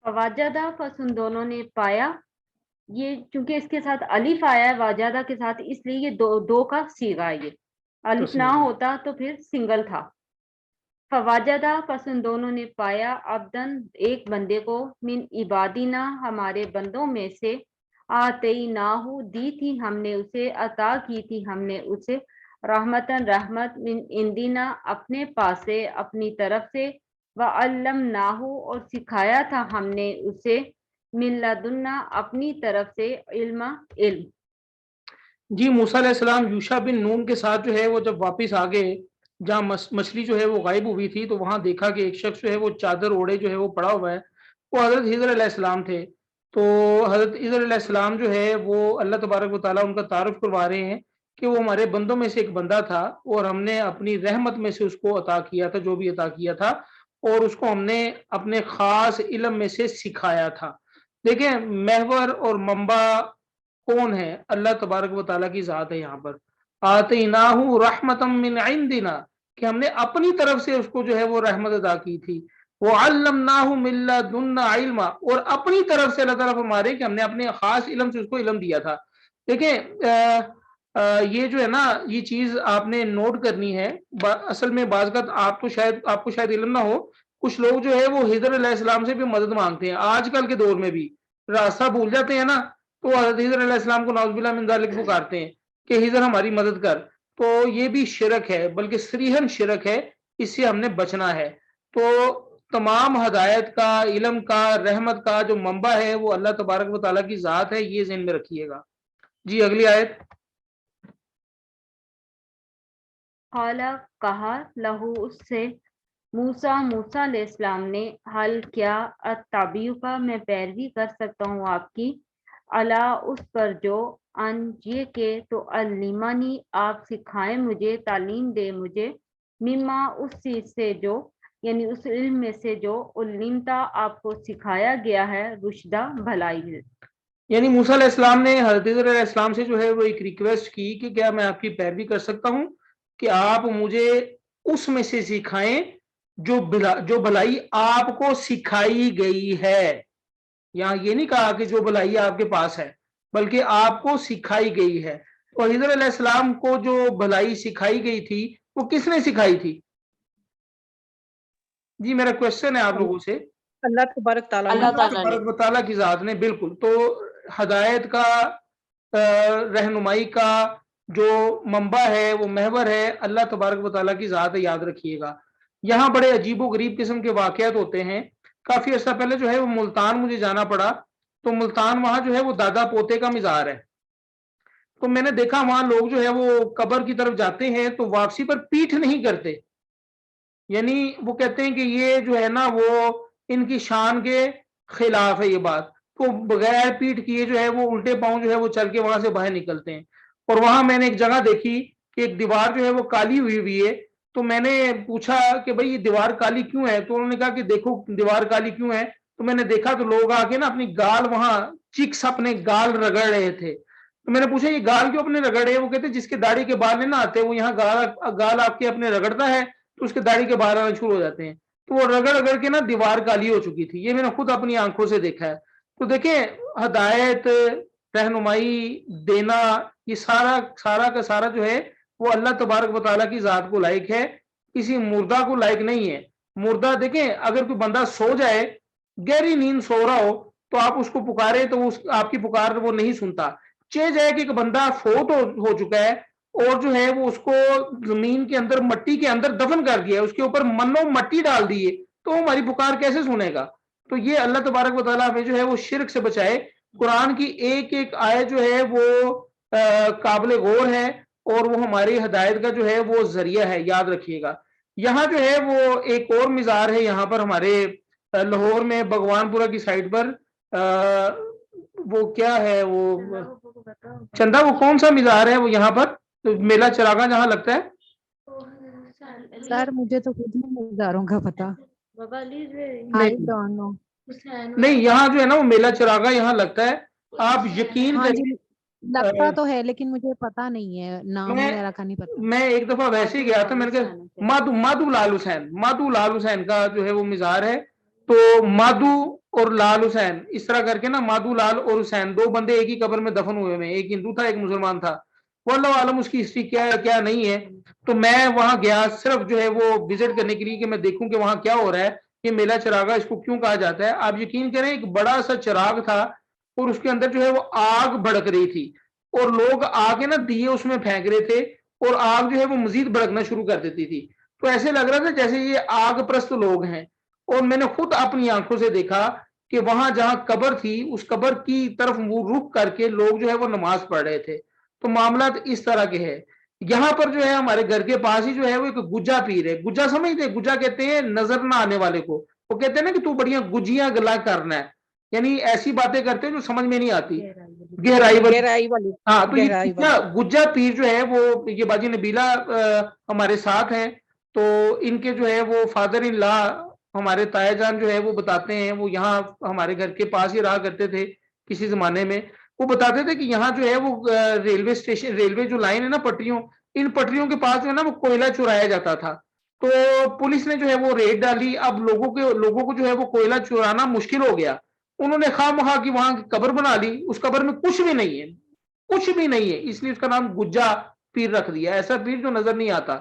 فواجدہ پس ان دونوں نے پایا، یہ چونکہ اس کے ساتھ الف آیا ہے واجدہ کے ساتھ، اس لیے یہ دو کا صیغہ ہے، یہ الف نہ ہوتا تو پھر سنگل تھا۔ فواجدہ پس ان دونوں نے پایا عبدن ایک بندے کو، من عبادنا ہمارے بندوں میں سے، آتیناہو دی تھی ہم نے اسے، عطا کی تھی ہم نے اسے، رحمتن رحمت، من عندنا اپنے پاس سے اپنی طرف سے، وعلمناہو اور سکھایا تھا ہم نے اسے، من لدنا اپنی طرف سے، علم علم۔ جی موسیٰ علیہ السلام یوشع بن نون کے ساتھ جو ہے وہ جب واپس آ گئے، جہاں مچھلی جو ہے وہ غائب ہوئی تھی، تو وہاں دیکھا کہ ایک شخص جو ہے وہ چادر اوڑے جو ہے وہ پڑا ہوا ہے، وہ حضرت خضر علیہ السلام تھے۔ تو حضرت خضر علیہ السلام جو ہے وہ اللہ تبارک و تعالیٰ ان کا تعارف کروا رہے ہیں کہ وہ ہمارے بندوں میں سے ایک بندہ تھا، اور ہم نے اپنی رحمت میں سے اس کو عطا کیا تھا جو بھی عطا کیا تھا، اور اس کو ہم نے اپنے خاص علم میں سے سکھایا تھا۔ دیکھیں محور اور منبع کون ہے؟ اللہ تبارک و تعالیٰ کی ذات ہے۔ یہاں پر آتیناہو رحمتم من عندنا، کہ ہم نے اپنی طرف سے اس کو جو ہے وہ رحمت ادا کی تھی، وعلمناہ من لدنا علما، اور اپنی طرف سے اللہ تعالیٰ ہمارے کہ ہم نے اپنے خاص علم سے اس کو علم دیا تھا۔ دیکھیں یہ جو ہے نا، یہ چیز آپ نے نوٹ کرنی ہے۔ اصل میں بعض کا آپ کو شاید علم نہ ہو، کچھ لوگ جو ہے وہ خضر علیہ السلام سے بھی مدد مانگتے ہیں، آج کل کے دور میں بھی راستہ بھول جاتے ہیں نا، تو حضرت خضر علیہ السلام کو نعوذ باللہ من ذالک پکارتے ہیں کہ خضر ہماری مدد کر، تو یہ بھی شرک ہے، بلکہ صریحاً شرک ہے، اس سے ہم نے بچنا ہے۔ تو تمام ہدایت کا، علم کا، رحمت کا جو منبع ہے وہ اللہ تبارک و تعالیٰ کی ذات ہے، یہ ذہن میں رکھیے گا۔ جی اگلی آیت۔ قال کہا، لہو اس سے، موسیٰ علیہ السلام نے، حل کیا، اتبعو کا میں پیروی کر سکتا ہوں آپ کی، اللہ اس پر جو، ان یہ کہ تو علمانی آپ سکھائیں مجھے، تعلیم دے مجھے، مما اس چیز سے جو، یعنی اس علم میں سے جو، علمتا آپ کو سکھایا گیا ہے، رشدہ بھلائی ہے۔ یعنی موسیٰ علیہ السلام نے حضرت خضر علیہ السلام سے جو ہے وہ ایک ریکویسٹ کی کہ کیا میں آپ کی پیروی کر سکتا ہوں کہ آپ مجھے اس میں سے سکھائیں جو بھلائی آپ کو سکھائی گئی ہے۔ یہاں یہ نہیں کہا کہ جو بھلائی آپ کے پاس ہے، بلکہ آپ کو سکھائی گئی ہے۔ اور خضر علیہ السلام کو جو بھلائی سکھائی گئی تھی وہ کس نے سکھائی تھی؟ جی میرا کوشچن ہے آپ لوگوں سے۔ اللہ تبارک تعالیٰ نے، اللہ اللہ تعالیٰ نے۔ تبارک و تعالیٰ کی ذات نے، بالکل۔ تو ہدایت کا، رہنمائی کا جو منبع ہے، وہ محور ہے، اللہ تبارک و تعالیٰ کی ذات ہے، یاد رکھیے گا۔ یہاں بڑے عجیب و غریب قسم کے واقعات ہوتے ہیں۔ کافی عرصہ پہلے جو ہے وہ ملتان مجھے جانا پڑا، تو ملتان وہاں جو ہے وہ دادا پوتے کا مزار ہے۔ تو میں نے دیکھا وہاں لوگ جو ہے وہ قبر کی طرف جاتے ہیں تو واپسی پر پیٹھ نہیں کرتے، یعنی وہ کہتے ہیں کہ یہ جو ہے نا وہ ان کی شان کے خلاف ہے یہ بات، تو بغیر پیٹھ کیے جو ہے وہ الٹے پاؤں جو ہے وہ چل کے وہاں سے باہر نکلتے ہیں۔ اور وہاں میں نے ایک جگہ دیکھی کہ ایک دیوار جو ہے وہ کالی ہوئی ہے، تو میں نے پوچھا کہ بھئی یہ دیوار کالی کیوں ہے؟ تو انہوں نے کہا کہ دیکھو دیوار کالی کیوں ہے، تو میں نے دیکھا تو لوگ آ کے نا اپنی گال وہاں چکس اپنے گال رگڑ رہے تھے۔ تو میں نے پوچھا یہ گال کیوں اپنے رگڑ رہے ہیں؟ وہ کہتے جس کے داڑھی کے بال نہیں نہ آتے وہ یہاں گال آپ کے اپنے رگڑتا ہے تو اس کے داڑھی کے باہر آنا شروع ہو جاتے ہیں، تو وہ رگڑ رگڑ کے نا دیوار کالی ہو چکی تھی۔ یہ میں نے خود اپنی آنکھوں سے دیکھا ہے۔ تو دیکھیں ہدایت، رہنمائی دینا، یہ سارا کا سارا جو ہے وہ اللہ تبارک و تعالیٰ کی ذات کو لائق ہے، کسی مردہ کو لائق نہیں ہے۔ مردہ دیکھیں اگر کوئی بندہ سو جائے، گہری نیند سو رہا ہو، تو آپ اس کو پکارے تو آپ کی پکار وہ نہیں سنتا۔ چہ جائے کہ ایک بندہ فوت ہو چکا ہے اور جو ہے وہ اس کو زمین کے اندر، مٹی کے اندر دفن کر دیا، اس کے اوپر منو مٹی ڈال دیے، تو ہماری پکار کیسے سنے گا؟ تو یہ اللہ تبارک و تعالیٰ ہمیں جو ہے وہ شرک سے بچائے۔ قرآن کی ایک ایک آیت جو ہے وہ قابل غور ہے، اور وہ ہماری ہدایت کا جو ہے وہ ذریعہ ہے، یاد رکھیے گا۔ یہاں جو ہے وہ ایک اور مزار ہے یہاں پر ہمارے لاہور میں بھگوان پورہ کی سائڈ پر، وہ کیا ہے، وہ چندہ، وہ کون سا مزار ہے وہ یہاں پر میلہ چراغاں جہاں لگتا ہے؟ سر مجھے تو خود نہیں مزاروں کا پتا، نہیں یہاں جو ہے نا وہ میلہ چراغاں یہاں لگتا ہے، آپ یقین ہاں کریں۔ جی لگتا تو ہے لیکن مجھے پتا نہیں ہے، نام وغیرہ کا نہیں پتا۔ میں ایک دفعہ ویسے ہی گیا تھا، میں نے کہا مادھو لال حسین کا جو ہے وہ مزار ہے، تو مادو اور لال حسین اس طرح کر کے نا، مادو لال اور حسین دو بندے ایک ہی قبر میں دفن ہوئے ہیں، ایک ہندو تھا ایک مسلمان تھا، وہ اللہ عالم اس کی ہسٹری کیا ہے کیا نہیں ہے۔ تو میں وہاں گیا صرف جو ہے وہ وزٹ کرنے کے لیے کہ میں دیکھوں کہ وہاں کیا ہو رہا ہے، یہ میلہ چراغا اس کو کیوں کہا جاتا ہے۔ آپ یقین کریں ایک بڑا سا چراغ تھا اور اس کے اندر جو ہے وہ آگ بھڑک رہی تھی، اور لوگ آگے نا دیے اس میں پھینک رہے تھے، اور آگ جو ہے وہ مزید بھڑکنا شروع کر دیتی تھی۔ تو ایسے لگ رہا تھا جیسے یہ آگ پرست لوگ ہیں، اور میں نے خود اپنی آنکھوں سے دیکھا کہ وہاں جہاں قبر تھی اس قبر کی طرف منہ رخ کر کے لوگ جو ہے وہ نماز پڑھ رہے تھے۔ تو معاملات اس طرح کے ہیں۔ یہاں پر جو ہے ہمارے گھر کے پاس ہی جو ہے وہ ایک گجا پیر ہے، گجا سمجھتے، گجا کہتے ہیں نظر نہ آنے والے کو، وہ کہتے ہیں نا کہ تو بڑیاں گجیاں گلا کرنا ہے، یعنی ایسی باتیں کرتے ہیں جو سمجھ میں نہیں آتی، گہرائی والی۔ ہاں تو یہ گجا پیر جو ہے وہ، یہ باجی نبیلہ ہمارے ساتھ ہیں، تو ان کے جو ہے وہ فادر ان لا ہمارے تایا جان جو ہے وہ بتاتے ہیں، وہ یہاں ہمارے گھر کے پاس ہی رہا کرتے تھے کسی زمانے میں، وہ بتاتے تھے کہ یہاں جو ہے وہ ریلوے اسٹیشن، ریلوے جو لائن ہے نا پٹریوں، ان پٹریوں کے پاس جو ہے نا وہ کوئلہ چرایا جاتا تھا، تو پولیس نے جو ہے وہ ریڈ ڈالی، اب لوگوں کو جو ہے وہ کوئلہ چرانا مشکل ہو گیا، انہوں نے خواہ مخواہ کی وہاں قبر بنا لی، اس قبر میں کچھ بھی نہیں ہے، کچھ بھی نہیں ہے، اس لیے اس کا نام گجا پیر رکھ دیا، ایسا پیر جو نظر نہیں آتا۔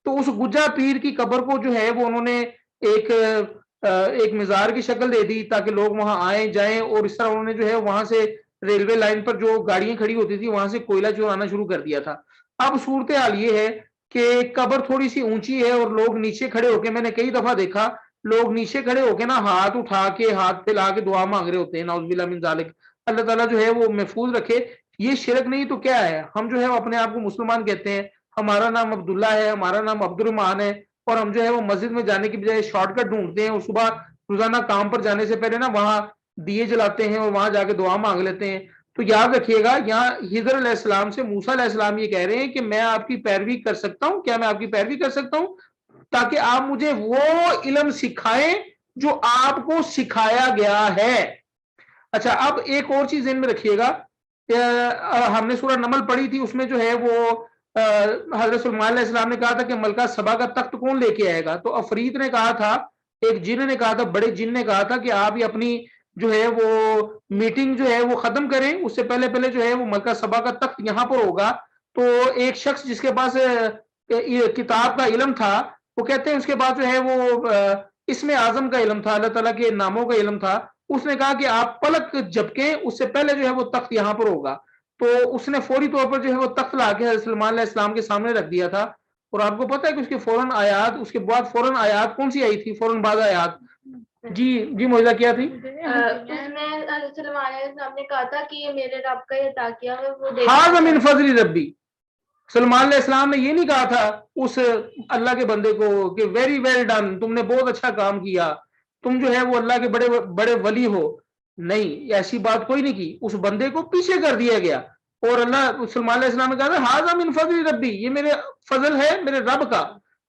تو اس گجا پیر کی قبر کو جو ہے وہ انہوں نے ایک مزار کی شکل دے دی تاکہ لوگ وہاں آئیں جائیں، اور اس طرح انہوں نے جو ہے وہاں سے ریلوے لائن پر جو گاڑیاں کھڑی ہوتی تھی وہاں سے کوئلہ چرانا شروع کر دیا تھا۔ اب صورتحال یہ ہے کہ قبر تھوڑی سی اونچی ہے اور لوگ نیچے کھڑے ہو کے، میں نے کئی دفعہ دیکھا لوگ نیچے کھڑے ہو کے نا ہاتھ اٹھا کے ہاتھ پھیلا کے دعا مانگ رہے ہوتے ہیں، نعوذ باللہ من ذالک، اللہ تعالیٰ جو ہے وہ محفوظ رکھے۔ یہ شرک نہیں تو کیا ہے؟ ہم جو ہے وہ اپنے آپ کو مسلمان کہتے ہیں، ہمارا نام عبداللہ ہے، ہمارا نام عبد الرحمان ہے، اور ہم جو ہے وہ مسجد میں جانے کی بجائے شارٹ کٹ ڈھونڈتے ہیں، اور صبح روزانہ کام پر جانے سے پہلے نا وہاں دیے جلاتے ہیں اور وہاں جا کے دعا مانگ لیتے ہیں۔ تو یاد رکھیے گا یہاں خضر علیہ السلام سے موسیٰ علیہ السلام یہ کہہ رہے ہیں کہ میں آپ کی پیروی کر سکتا ہوں، کیا میں آپ کی پیروی کر سکتا ہوں تاکہ آپ مجھے وہ علم سکھائیں جو آپ کو سکھایا گیا ہے۔ اچھا اب ایک اور چیز ذہن میں رکھیے گا، ہم نے سورہ نمل پڑھی تھی، اس میں جو ہے وہ حضرت سلیمان علیہ السلام نے کہا تھا کہ ملکہ سبا کا تخت کون لے کے آئے گا، تو عفریت نے کہا تھا، ایک جن نے کہا تھا، بڑے جن نے کہا تھا کہ آپ یہ اپنی جو ہے وہ میٹنگ جو ہے وہ ختم کریں، اس سے پہلے جو ہے وہ ملکہ سبا کا تخت یہاں پر ہوگا۔ تو ایک شخص جس کے پاس کتاب کا علم تھا، وہ کہتے ہیں اس کے بعد جو ہے وہ اسم اعظم کا علم تھا، اللہ تعالیٰ کے ناموں کا علم تھا، اس نے کہا کہ آپ پلک جھپکیں، اس سے پہلے جو ہے وہ تخت یہاں پر ہوگا۔ تو اس نے فوری طور پر جو ہے وہ تخت لا کے حضرت سلیمان علیہ السلام کے سامنے رکھ دیا تھا، اور آپ کو پتہ ہے کہ اس کے فوراً آیات، اس کے بعد فوراً آیات کون سی آئی تھی؟ فوراً بعد آیات جی موجودہ کیا تھی؟ اس نے حضرت سلیمان علیہ السلام نے کہا تھا کہ یہ میرے رب کا یہ عطا کیا ہے، وہ ھذا من فضل ربی۔ سلیمان علیہ السلام نے یہ نہیں کہا تھا اس اللہ کے بندے کو کہ ویری ویل ڈن، تم نے بہت اچھا کام کیا، تم جو ہے وہ اللہ کے بڑے بڑے ولی ہو، نہیں، ایسی بات کوئی نہیں کی، اس بندے کو پیچھے کر دیا گیا، اور اللہ سلیمان علیہ السلام نے کہا تھا ھذا من فضل ربی، یہ میرے فضل ہے میرے رب کا۔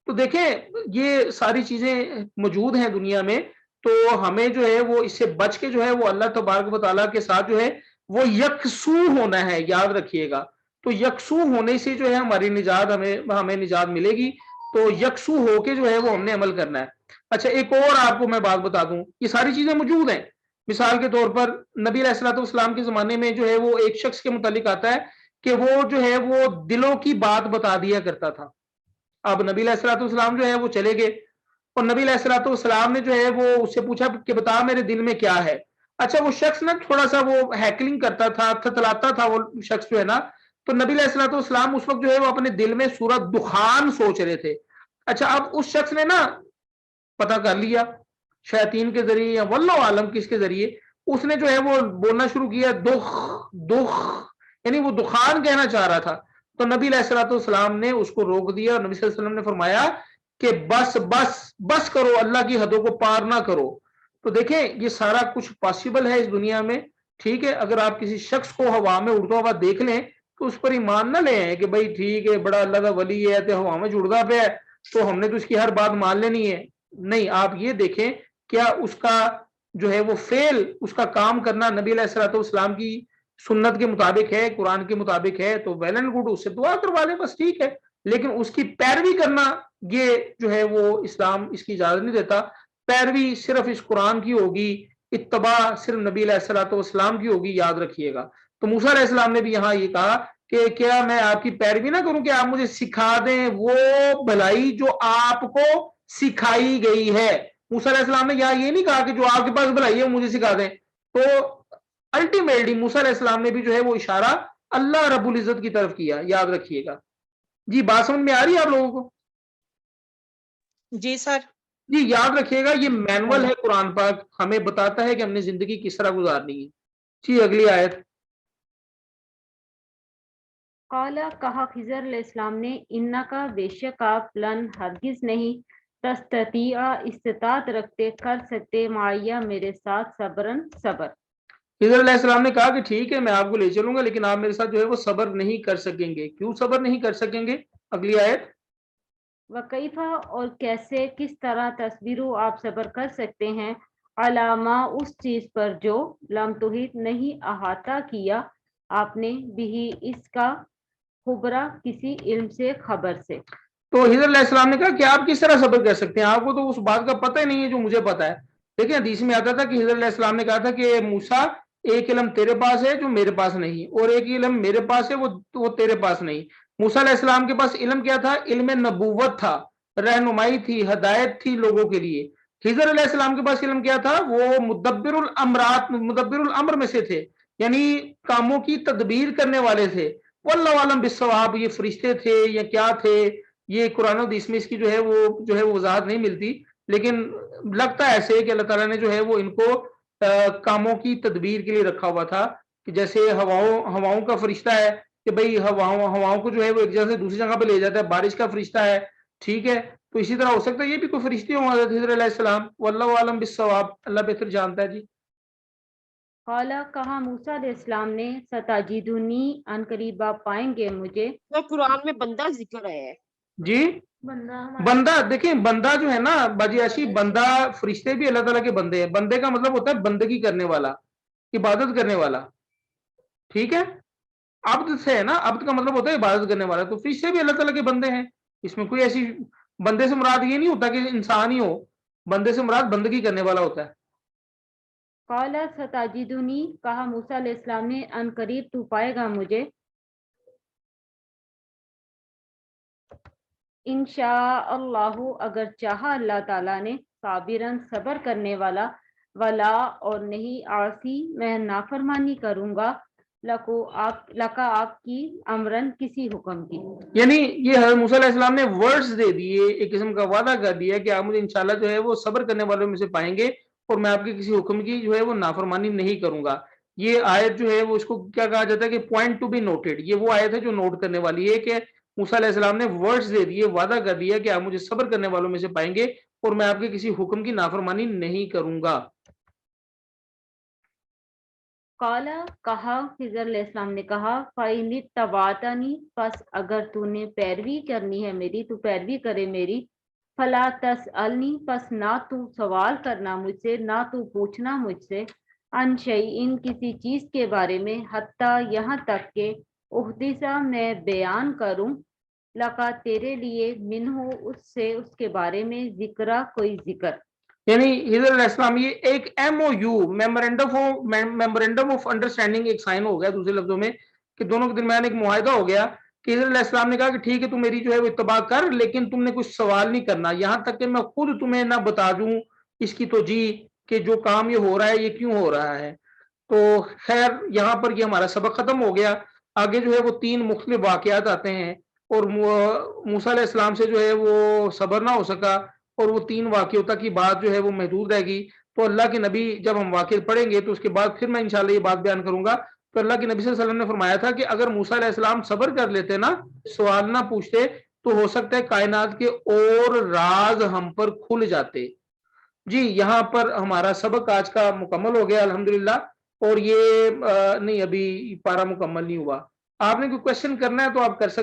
تو دیکھیں یہ ساری چیزیں موجود ہیں دنیا میں، تو ہمیں جو ہے وہ اس سے بچ کے جو ہے وہ اللہ تبارک و تعالیٰ کے ساتھ جو ہے وہ یکسو ہونا ہے، یاد رکھیے گا۔ تو یکسو ہونے سے جو ہے ہماری نجات، ہمیں نجات ملے گی، تو یکسو ہو کے جو ہے وہ ہم نے عمل کرنا ہے۔ اچھا ایک اور آپ کو میں بات بتا دوں، یہ ساری چیزیں موجود ہیں، مثال کے طور پر نبی علیہ الصلوۃ والسلام کے زمانے میں جو ہے وہ ایک شخص کے متعلق آتا ہے کہ وہ جو ہے وہ دلوں کی بات بتا دیا کرتا تھا۔ اب نبی علیہ الصلوۃ والسلام جو ہے وہ چلے گئے، اور نبی علیہ الصلوۃ والسلام نے جو ہے وہ اس سے پوچھا کہ بتا میرے دل میں کیا ہے۔ اچھا وہ شخص نا تھوڑا سا وہ ہیکلنگ کرتا تھا، تھتلاتا تھا وہ شخص جو ہے نا، تو نبی علیہ الصلوۃ والسلام اس وقت جو ہے وہ اپنے دل میں سورۃ دخان سوچ رہے تھے۔ اچھا اب اس شخص نے نا پتہ کر لیا شیاطین کے ذریعے یا واللہ عالم کس کے ذریعے، اس نے جو ہے وہ بولنا شروع کیا دخ دخ، یعنی وہ دخان کہنا چاہ رہا تھا، تو نبی علیہ الصلوۃ والسلام نے اس کو روک دیا، اور نبی صلی اللہ علیہ وسلم نے فرمایا کہ بس بس بس کرو، اللہ کی حدوں کو پار نہ کرو۔ تو دیکھیں یہ سارا کچھ پاسبل ہے اس دنیا میں، ٹھیک ہے، اگر آپ کسی شخص کو ہوا میں اڑتا ہوا دیکھ لیں تو اس پر ایمان نہ لیں کہ بھائی ٹھیک ہے بڑا اللہ کا ولی ہے تو ہوا میں جڑتا پہ ہے تو ہم نے تو اس کی ہر بات مان لینی ہے، نہیں، آپ یہ دیکھیں کیا اس کا جو ہے وہ فعل، اس کا کام کرنا نبی علیہ الصلوۃ والسلام کی سنت کے مطابق ہے، قرآن کے مطابق ہے، تو ویل اینڈ گڈ، اس سے دعا کروا لیں بس، ٹھیک ہے، لیکن اس کی پیروی کرنا یہ جو ہے وہ اسلام اس کی اجازت نہیں دیتا۔ پیروی صرف اس قرآن کی ہوگی، اتباع صرف نبی علیہ الصلوۃ والسلام کی ہوگی، یاد رکھیے گا۔ تو موسیٰ علیہ السلام نے بھی یہاں یہ کہا کہ کیا میں آپ کی پیروی نہ کروں کہ آپ مجھے سکھا دیں وہ بھلائی جو آپ کو سکھائی گئی ہے۔ موسیٰ علیہ السلام نے یہاں یہ نہیں کہا کہ جو آپ کے پاس بھلائی ہے وہ مجھے سکھا دیں۔ تو الٹیمیٹلی موسیٰ علیہ السلام نے بھی جو ہے وہ اشارہ اللہ رب العزت کی طرف کیا، یاد رکھیے گا۔ جی بات سمجھ میں آ رہی ہے آپ لوگوں کو؟ جی سر۔ جی یاد رکھیے گا یہ مینول ہے قرآن پاک، ہمیں بتاتا ہے کہ ہم نے زندگی کس طرح گزارنی ہے۔ جی اگلی آیت۔ قال کہا خضر علیہ السلام نے انکا بے شک آپ لن ہرگز نہیں تستطیع استطاعت رکھتے کر سکتے معیہ میرے ساتھ صبرن صبر۔ خضر علیہ السلام نے کہا کہ ٹھیک ہے میں آپ کو لے چلوں گا لیکن آپ میرے ساتھ جو ہے وہ صبر نہیں کر سکیں گے۔ کیوں صبر نہیں کر سکیں گے؟ اگلی آیت۔ وکیفہ اور کیسے کس طرح تصویرو آپ صبر کر سکتے ہیں علامہ اس چیز پر جو لم تحیط نہیں احاطہ کیا آپ نے بھی اس کا خبرہ کسی علم سے خبر سے۔ تو خضر علیہ السلام نے کہا کہ آپ کس طرح صبر کر سکتے ہیں، آپ کو تو اس بات کا پتہ ہی نہیں ہے جو مجھے پتا ہے۔ دیکھیں حدیث میں آتا تھا کہ خضر علیہ السلام نے کہا تھا کہ موسیٰ ایک علم تیرے پاس ہے جو میرے پاس نہیں، اور ایک علم میرے پاس ہے وہ تیرے پاس نہیں۔ موسیٰ علیہ السلام کے پاس علم کیا تھا؟ علم نبوت تھا، رہنمائی تھی، ہدایت تھی لوگوں کے لیے۔ خضر علیہ السلام کے پاس علم کیا تھا؟ وہ مدبر الامر میں سے تھے، یعنی کاموں کی تدبیر کرنے والے تھے۔ واللہ عالم بالصواب، یہ فرشتے تھے یا کیا تھے یہ قرآن و حدیث میں اس کی جو ہے وہ وضاحت نہیں ملتی، لیکن لگتا ہے ایسے کہ اللہ تعالیٰ نے جو ہے وہ ان کو کاموں کی تدبیر کے لیے رکھا ہوا تھا، کہ جیسے ہواؤں کا فرشتہ ہے کہ بھئی ہواؤں کو جو ہے وہ ایک جگہ سے دوسری جگہ پہ لے جاتا ہے، بارش کا فرشتہ ہے، ٹھیک ہے، تو اسی طرح ہو سکتا ہے یہ بھی کوئی فرشتے ہوں حضرت خضر علیہ السلام۔ واللہ عالم بالصواب، اللہ بہتر جانتا ہے۔ جی قال کہا موسیٰ علیہ السلام نے ستاجدنی ان قریب آپ پائیں گے مجھے۔ تو قرآن میں بندہ ذکر ہے۔ جی بندہ، دیکھیں بندہ جو ہے نا باجی عاشی، بندہ فرشتے بھی اللہ تعالیٰ کے بندے ہیں۔ بندے کا مطلب ہوتا ہے بندگی کرنے والا، عبادت کرنے والا، ٹھیک ہے، عبد سے ہے نا، عبد کا مطلب ہوتا ہے عبادت کرنے والا، تو فرشتے بھی اللہ تعالیٰ کے بندے ہیں۔ اس میں کوئی ایسی، بندے سے مراد یہ نہیں ہوتا کہ انسان ہی ہو، بندے سے مراد بندگی کرنے والا ہوتا ہے۔ قال ستاجدنی کہا موسیٰ علیہ السلام نے ان قریب تو پائے گا مجھے انشاء اللہ اگر چاہا اللہ تعالیٰ نے صابرن صبر کرنے والا ولا اور نہیں عاصی میں نافرمانی کروں گا لکا آپ کی امرن کسی حکم کی۔ یعنی یہ حضرت موسیٰ علیہ السلام نے ورڈز دے دیے، ایک قسم کا وعدہ کر دیا کہ آپ مجھے انشاءاللہ جو ہے وہ صبر کرنے والوں میں سے پائیں گے اور میں آپ کے کسی حکم کی جو ہے وہ نافرمانی نہیں کروں گا۔ یہ آیت جو ہے وہ اس کو کیا کہا جاتا ہے کہ پوائنٹ ٹو بی نوٹڈ، یہ وہ آیت ہے جو نوٹ کرنے والی ہے کہ موسیٰ علیہ السلام نے ورڈز دے دیے، وعدہ کر دیا کہ آپ مجھے صبر کرنے والوں میں سے پائیں گے اور میں آپ کے کسی حکم کی نافرمانی نہیں کروں گا۔ قال کہا خضر علیہ السلام نے کہا فَإِنِ اتَّبَعْتَنِی پس اگر تو نے پیروی کرنی ہے میری، تو پیروی کرے میری، فَلَا تَسْأَلْنِی پس نہ تو سوال کرنا مجھ سے، نہ تو پوچھنا مجھ سے، عن شیئن کسی چیز کے بارے میں، حتیٰ یہاں تک کہ احدث میں بیان کروں لکا تیرے لیے منہ اس سے اس کے بارے میں ذکرہ کوئی ذکر۔ یعنی خضر علیہ السلام یہ ایک M O U memorandum of understanding ایک سائن ہو گیا، دوسرے لفظوں میں کہ دونوں کے درمیان ایک معاہدہ ہو گیا کہ خضر علیہ السلام نے کہا کہ ٹھیک ہے تم میری جو ہے وہ اتباع کر، لیکن تم نے کچھ سوال نہیں کرنا یہاں تک کہ میں خود تمہیں نہ بتا دوں اس کی توجیہ کہ جو کام یہ ہو رہا ہے یہ کیوں ہو رہا ہے۔ تو خیر یہاں پر یہ ہمارا سبق ختم ہو گیا۔ آگے جو ہے وہ 3 مختلف واقعات آتے ہیں اور موسیٰ علیہ السلام سے جو ہے وہ صبر نہ ہو سکا اور وہ 3 واقعوں تک کی بات جو ہے وہ محدود رہ گئی۔ تو اللہ کے نبی جب ہم واقع پڑھیں گے تو اس کے بعد پھر میں انشاءاللہ یہ بات بیان کروں گا۔ تو اللہ کے نبی صلی اللہ علیہ وسلم نے فرمایا تھا کہ اگر موسیٰ علیہ السلام صبر کر لیتے نا، سوال نہ پوچھتے، تو ہو سکتا ہے کائنات کے اور راز ہم پر کھل جاتے۔ جی یہاں پر ہمارا سبق آج کا مکمل ہو گیا الحمدللہ، اور یہ نہیں ابھی پارا مکمل نہیں ہوا۔ آپ نے کوئی کوشچن کرنا ہے تو آپ کر سکتے